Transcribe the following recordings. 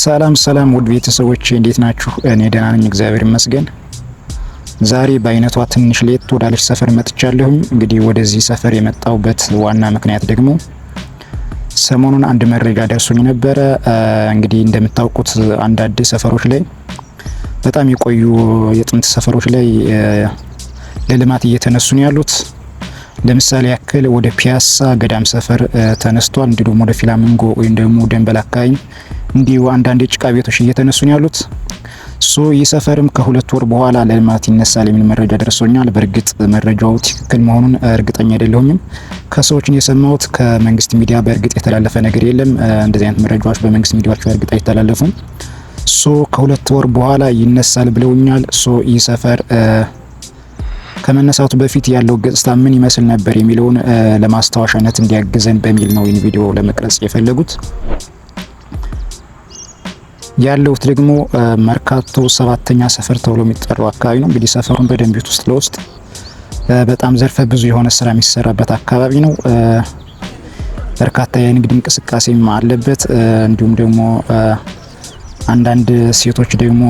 ሰላም ውድ ቤተሰቦች እንዴት ናችሁ? እኔ ደህና ነኝ እግዚአብሔር ይመስገን። ዛሬ በአይነቷ ትንሽ ለየት ወዳለች ሰፈር መጥቻለሁኝ። እንግዲህ ወደዚህ ሰፈር የመጣሁበት ዋና ምክንያት ደግሞ ሰሞኑን አንድ መረጃ ደርሶኝ ነበረ። እንግዲህ እንደምታውቁት አንዳንድ ሰፈሮች ላይ በጣም የቆዩ የጥንት ሰፈሮች ላይ ለልማት እየተነሱ ነው ያሉት። ለምሳሌ ያክል ወደ ፒያሳ ገዳም ሰፈር ተነስቷል። እንዲሁም ወደ ፊላሚንጎ ወይም ደግሞ ደንበል አካባቢ እንዲሁ አንዳንድ የጭቃ ቤቶች እየተነሱ ነው ያሉት። ይህ ሰፈርም ከሁለት ወር በኋላ ለልማት ይነሳል የሚል መረጃ ደርሶኛል። በእርግጥ መረጃው ትክክል መሆኑን እርግጠኛ አይደለሁም። ከሰዎችን የሰማሁት ከመንግስት ሚዲያ በእርግጥ የተላለፈ ነገር የለም። እንደዚህ አይነት መረጃዎች በመንግስት ሚዲያዎች በእርግጥ አይተላለፉም። ከሁለት ወር በኋላ ይነሳል ብለውኛል። ይህ ሰፈር ከመነሳቱ በፊት ያለው ገጽታ ምን ይመስል ነበር የሚለውን ለማስታወሻነት እንዲያግዘን በሚል ነው ይህን ቪዲዮ ለመቅረጽ የፈለጉት። ያለውት ደግሞ መርካቶ ሰባተኛ ሰፈር ተብሎ የሚጠራው አካባቢ ነው። እንግዲህ ሰፈሩን በደንብ ውስጥ ለውስጥ በጣም ዘርፈ ብዙ የሆነ ስራ የሚሰራበት አካባቢ ነው። በርካታ የንግድ እንቅስቃሴም አለበት። እንዲሁም ደግሞ አንዳንድ ሴቶች ደግሞ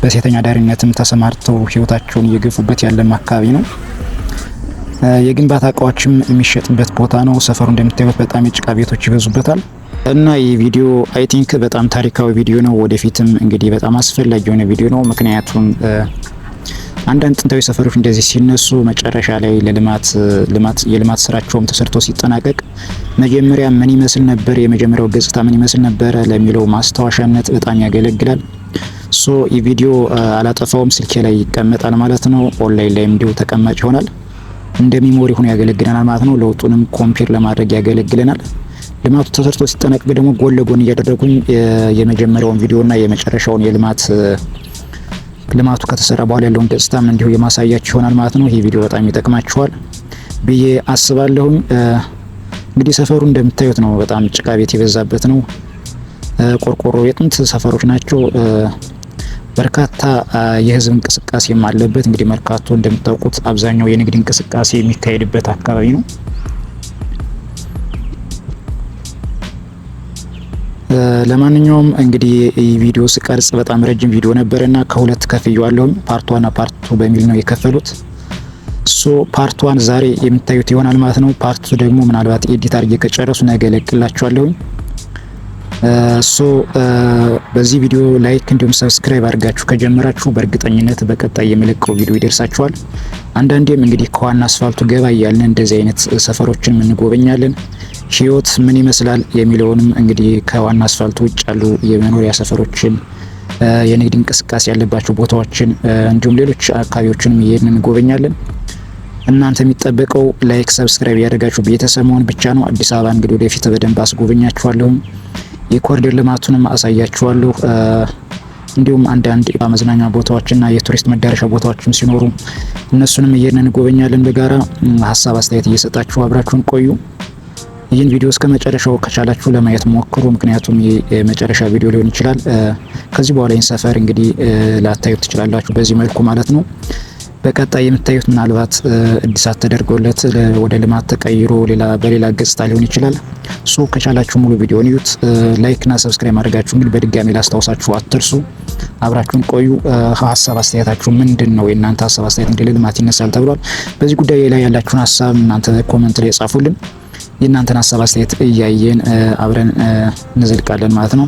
በሴተኛ ዳሪነትም ተሰማርተው ህይወታቸውን እየገፉበት ያለም አካባቢ ነው። የግንባታ እቃዎችም የሚሸጥበት ቦታ ነው። ሰፈሩ እንደምታዩት በጣም የጭቃ ቤቶች ይበዙበታል እና ይህ ቪዲዮ አይ ቲንክ በጣም ታሪካዊ ቪዲዮ ነው። ወደፊትም እንግዲህ በጣም አስፈላጊ የሆነ ቪዲዮ ነው። ምክንያቱም አንዳንድ ጥንታዊ ሰፈሮች እንደዚህ ሲነሱ መጨረሻ ላይ የልማት ስራቸውም ተሰርቶ ሲጠናቀቅ መጀመሪያ ምን ይመስል ነበር፣ የመጀመሪያው ገጽታ ምን ይመስል ነበር ለሚለው ማስታወሻነት በጣም ያገለግላል። ይህ ቪዲዮ አላጠፋውም፣ ስልኬ ላይ ይቀመጣል ማለት ነው። ኦንላይን ላይ እንዲሁ ተቀማጭ ይሆናል፣ እንደ ሚሞሪ ሆኖ ያገለግለናል ማለት ነው። ለውጡንም ኮምፔር ለማድረግ ያገለግለናል። ልማቱ ተሰርቶ ሲጠናቀቅ ደግሞ ጎን ለጎን እያደረጉኝ የመጀመሪያውን ቪዲዮና የመጨረሻውን ልማቱ ከተሰራ በኋላ ያለውን ገጽታም እንዲሁ የማሳያችሁ ይሆናል ማለት ነው። ይህ ቪዲዮ በጣም ይጠቅማችኋል ብዬ አስባለሁኝ። እንግዲህ ሰፈሩ እንደምታዩት ነው፣ በጣም ጭቃ ቤት የበዛበት ነው። ቆርቆሮ የጥንት ሰፈሮች ናቸው። በርካታ የህዝብ እንቅስቃሴም አለበት። እንግዲህ መርካቶ እንደምታውቁት አብዛኛው የንግድ እንቅስቃሴ የሚካሄድበት አካባቢ ነው። ለማንኛውም እንግዲህ ይህ ቪዲዮ ስቀርጽ በጣም ረጅም ቪዲዮ ነበርና ከሁለት ከፍዬዋለሁ። ፓርት 1 እና ፓርት 2 በሚል ነው የከፈሉት። ፓርት 1 ዛሬ የምታዩት ይሆናል ማለት ነው። ፓርት 2 ደግሞ ምናልባት ኤዲት አድርጌ ከጨረሱ ነገ እለቅላችኋለሁ። በዚህ ቪዲዮ ላይክ እንዲሁም ሰብስክራይብ አድርጋችሁ ከጀመራችሁ በእርግጠኝነት በቀጣይ የምለቀው ቪዲዮ ይደርሳችኋል። አንዳንዴም እንግዲህ ከዋና አስፋልቱ ገባ እያልን እንደዚህ አይነት ሰፈሮችን እንጎበኛለን። ህይወት ምን ይመስላል የሚለውንም እንግዲህ ከዋና አስፋልቱ ውጭ ያሉ የመኖሪያ ሰፈሮችን፣ የንግድ እንቅስቃሴ ያለባቸው ቦታዎችን እንዲሁም ሌሎች አካባቢዎችንም እየሄድን እንጎበኛለን። እናንተ የሚጠበቀው ላይክ ሰብስክራይብ ያደርጋችሁ ቤተሰብ መሆን ብቻ ነው። አዲስ አበባ እንግዲህ ወደፊት በደንብ አስጎበኛችኋለሁ። የኮሪደር ልማቱንም አሳያችኋለሁ። እንዲሁም አንዳንድ መዝናኛ ቦታዎችና የቱሪስት መዳረሻ ቦታዎችም ሲኖሩ እነሱንም እየሄድን እንጎበኛለን። በጋራ ሀሳብ አስተያየት እየሰጣችሁ አብራችሁን ቆዩ። ይህን ቪዲዮ እስከ መጨረሻው ከቻላችሁ ለማየት ሞክሩ፣ ምክንያቱም የመጨረሻ ቪዲዮ ሊሆን ይችላል። ከዚህ በኋላ ይህን ሰፈር እንግዲህ ላታዩት ትችላላችሁ በዚህ መልኩ ማለት ነው። በቀጣይ የምታዩት ምናልባት እድሳት ተደርጎለት ወደ ልማት ተቀይሮ በሌላ ገጽታ ሊሆን ይችላል። ከቻላችሁ ሙሉ ቪዲዮን እዩት። ላይክ እና ሰብስክራይብ ማድረጋችሁ እንግዲህ በድጋሚ ላስታውሳችሁ አትርሱ። አብራችሁን ቆዩ። ሀሳብ አስተያየታችሁ ምንድን ነው? የእናንተ ሀሳብ አስተያየት እንግዲህ ልማት ይነሳል ተብሏል። በዚህ ጉዳይ ላይ ያላችሁን ሀሳብ እናንተ ኮመንት ላይ ጻፉልን። የእናንተን ሀሳብ አስተያየት እያየን አብረን እንዘልቃለን ማለት ነው።